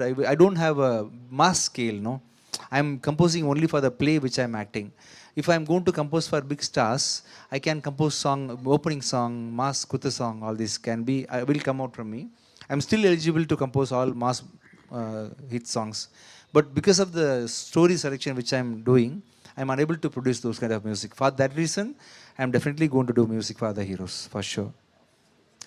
I don't have a mass scale, no. I'm composing only for the play which I'm acting. If I'm going to compose for big stars, I can compose song, opening song, mass kutha song, all this can be, will come out from me. I'm still eligible to compose all mass hit songs. But because of the story selection which I'm doing, I'm unable to produce those kind of music. For that reason, I'm definitely going to do music for the heroes, for sure.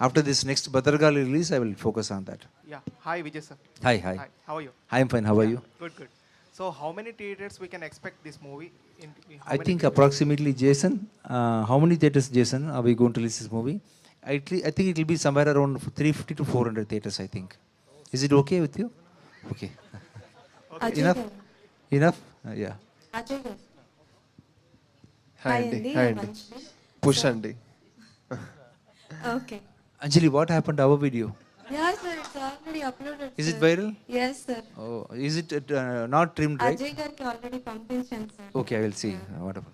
After this next Bhadragali release, I will focus on that. Yeah. Hi, Vijay sir. Hi, hi. Hi. How are you? I'm fine. How are Yeah. you? Good, good. So, how many theaters we can expect this movie in how I many think theaters? approximately, Jason, how many theaters, Jason, are we going to release this movie? I think it will be somewhere around 350 to 400 theaters, I think. Is it okay with you? Okay. Okay. Ajay Enough? గారు Enough? Yeah. Ajay గారు hi hi అండి, అండి hi I'm అండి. Anjali. Push So, అండి. okay. Anjali, what happened to our video? Yeah, sir, it's already uploaded, Is it sir. viral? Yes, sir. Oh, is it not trimmed, right? Ajay గారికి already పంపించాను sir. Okay, I will see. Whatever.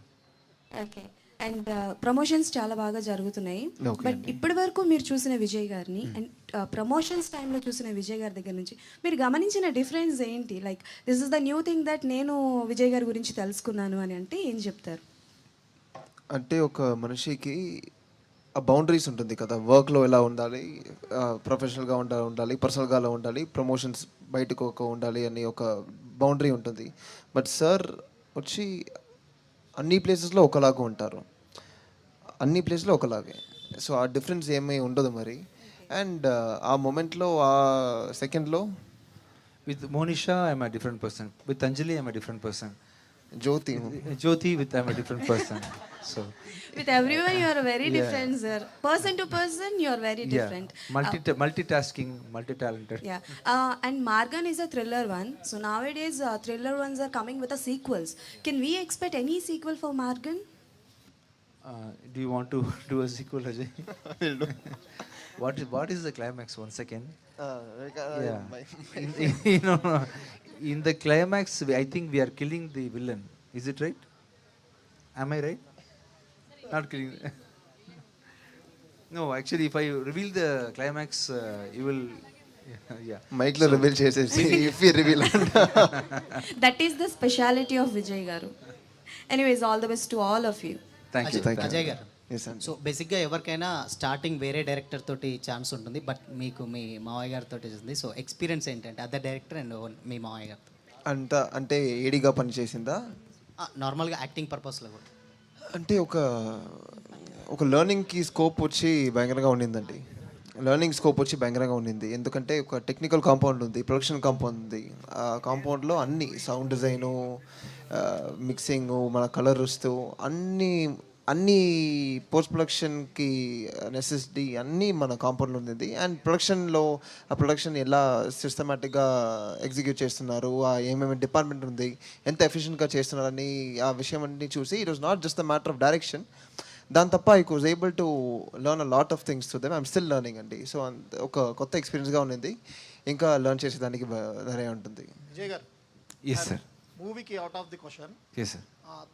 Okay. And promotions చాలా బాగా జరుగుతున్నాయి. Okay but అండి. ఇప్పటి వరకు మీరు చూసిన విజయ్ గారిని అండ్ ప్రమోషన్స్ టైంలో చూసిన విజయ్ గారి దగ్గర నుంచి మీరు గమనించిన డిఫరెన్స్ ఏంటి? Like this is the new thing that నేను విజయ్ గారి గురించి తెలుసుకున్నాను అని అంటే ఏం చెప్తారు? అంటే ఒక మనిషికి ఆ బౌండరీస్ ఉంటుంది కదా, వర్క్లో ఎలా ఉండాలి, ప్రొఫెషనల్గా ఉండాలి, పర్సనల్గా ఎలా ఉండాలి, ప్రమోషన్స్ బయటకు ఒక ఉండాలి అని ఒక బౌండరీ ఉంటుంది. బట్ సార్ వచ్చి అన్ని ప్లేసెస్లో ఒకలాగా ఉంటారు, అన్ని ప్లేస్లో ఒకలాగే. సో ఆ డిఫరెన్స్ ఏమీ ఉండదు మరి. అండ్ ఆ మూమెంట్లో, ఆ సెకండ్లో With Monisha, I'm a different person. With Anjali, I'm a different person. Jyoti Jyoti, with I'm a different person. So, with everyone you are very Yeah. Different sir. Person to person you are very yeah, different. multitasking, multi-talented. Yeah. And Margan is a thriller one. So nowadays, thriller ones are coming with a sequels. Can we expect any sequel for Margan? Do you want to do a sequel, Ajay? What is the climax? One second. Yeah. No, no. In the climax, I think we are killing the villain. Is it right? Am I right? Not killing. No, actually, if I reveal the climax, you will. Yeah. మైక్లో reveal చేసేసి if you reveal That is the speciality of Vijay Garu. Anyways, all the best to all of you. Thank you. Thank you. Ajay గారు, yes అండి. So బేసిక్గా ఎవరికైనా starting వేరే director తోటి chance ఉంటుంది, but మీకు మీ మావయ్య గారితో ఉంది. సో ఎక్స్పీరియన్స్ ఏంటంటే అదర్ డైరెక్టర్ అండ్ మీ మావయ్య గారితో అంటే ఏడిగా పనిచేసిందా? నార్మల్గా యాక్టింగ్ పర్పస్లో కూడా. అంటే ఒక లెర్నింగ్కి స్కోప్ వచ్చి భయంకరంగా ఉండిందండి. లెర్నింగ్ స్కోప్ వచ్చి భయంకరంగా ఉండింది. ఎందుకంటే ఒక టెక్నికల్ కాంపౌండ్ ఉంది, ప్రొడక్షన్ కాంపౌండ్ ఉంది. ఆ కాంపౌండ్లో అన్ని సౌండ్ డిజైను, మిక్సింగ్, మన కలర్ వస్తూ అన్ని పోస్ట్ ప్రొడక్షన్కి నెసెసిటీ అన్నీ మన కాంపౌండ్లో ఉంది. అండ్ ప్రొడక్షన్లో ఆ ప్రొడక్షన్ ఎలా సిస్టమేటిక్గా ఎగ్జిక్యూట్ చేస్తున్నారు, ఆ ఏమేమి డిపార్ట్మెంట్ ఉంది, ఎంత ఎఫిషియెంట్గా చేస్తున్నారని ఆ విషయం అన్ని చూసి it was not just the matter of direction. దాని తప్ప I was able to learn a lot of things to them. I'm still learning అండి. సో ఒక కొత్త ఎక్స్పీరియన్స్గా ఉన్నింది, ఇంకా లెర్న్ చేసేదానికి ధరే ఉంటుంది. విజయ్ గారు, Yes, sir. మూవీకి out of the question. Yes, sir.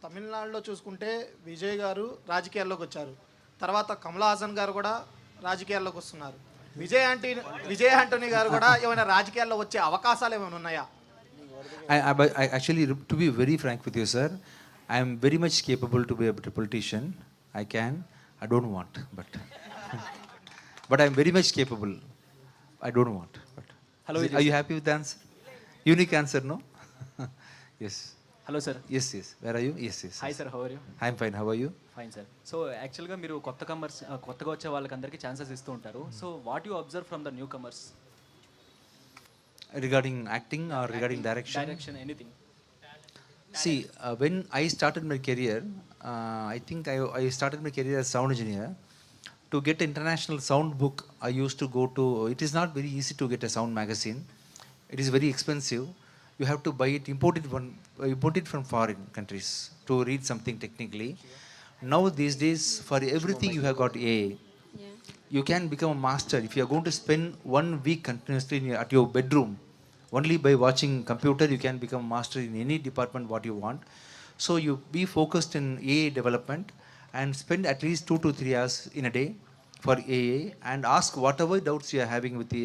తమిళనాడులో చూసుకుంటే విజయ్ గారు రాజకీయాల్లోకి వచ్చారు. తర్వాత కమలా హాసన్ గారు కూడా రాజకీయాల్లోకి వస్తున్నారు. విజయ్ ఆంటోనీ గారు కూడా ఏమైనా రాజకీయాల్లో వచ్చే అవకాశాలు ఏమైనా ఉన్నాయా? I actually, to be very frank with you, sir, I am very much capable to be a politician. I can. I don't want, but I am very much capable. I don't want, but. Hello, Are you happy with the answer? Unique answer, no? Yes. Hello sir. Yes. Where are you? Yes. Hi sir, how are you? I'm fine. How are you? Fine sir. So యాక్చువల్గా మీరు కొత్తగా వచ్చే వాళ్ళకందరికీ chances ఇస్తూ ఉంటారు. So what you observe from the newcomers? Regarding acting or regarding direction? Direction, anything. See, when I started my career, I think I started my career as sound engineer. To get international sound book, I used to go to. It is not very easy to get a sound magazine. It is very expensive. You have to buy it, import it from foreign countries to read something technically. Now these days, for everything you have got AI. You can become a master if you are going to spend 1 week continuously at your bedroom. Only by watching computer you can become master in any department what you want. So you be focused in AI development and spend at least 2 to 3 hours in a day. for AA and ask whatever doubts you are having with the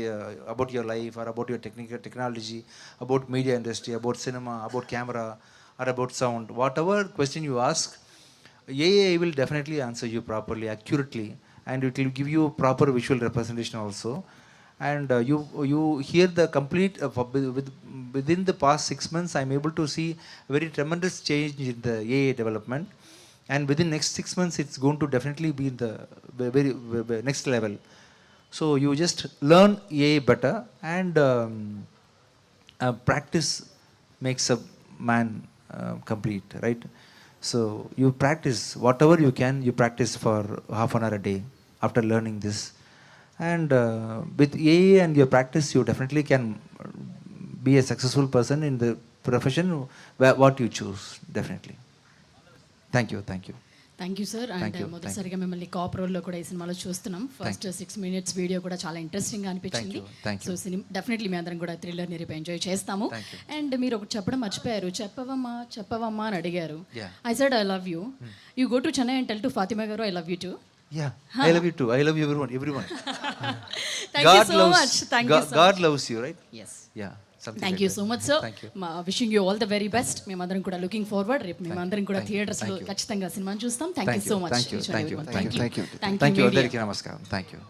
about your life or about your technology, about media industry, about cinema, about camera, or about sound. Whatever question you ask, AA will definitely answer you properly, accurately, and it will give you proper visual representation also. And you hear the complete within the past 6 months, I'm able to see a very tremendous change in the AA development. And within next 6 months, it's going to definitely be in the very next level. So you just learn AA better, and practice makes a man complete, right? So you practice whatever you can. You practice for half an hour a day after learning this, and with AA and your practice, you definitely can be a successful person in the profession what you choose. Definitely. Thank you thank you sir. And మొదటిసారిగా మిమ్మల్ని cap రోల్లో కూడా ఈ సినిమాలో చూస్తున్నాం. First 6 minutes video కూడా చాలా ఇంట్రెస్టింగ్గా అనిపించింది. సో సినిమా డెఫినెట్లీ మీ అందరం కూడా థ్రిల్లర్ని రేపు ఎంజాయ్ చేస్తాము. అండ్ మీరు ఒకటి చెప్పడం మర్చిపోయారు, చెప్పవమ్మా అని అడిగారు. I said I love you. You go to Chennai and tell to Fatima గారు I love you too. Yeah, I love you too. I love you everyone. Thank you so much. Thank you so God loves you, right? Yes. Yeah. Thank you so much sir. Wishing you all the very best. మేమందరం కూడా looking forward. రేపు మేమందరం కూడా థియేటర్స్లో ఖచ్చితంగా సినిమాని చూస్తాం. Thank you so much. Thank you అందరికీ నమస్కారం. Thank you.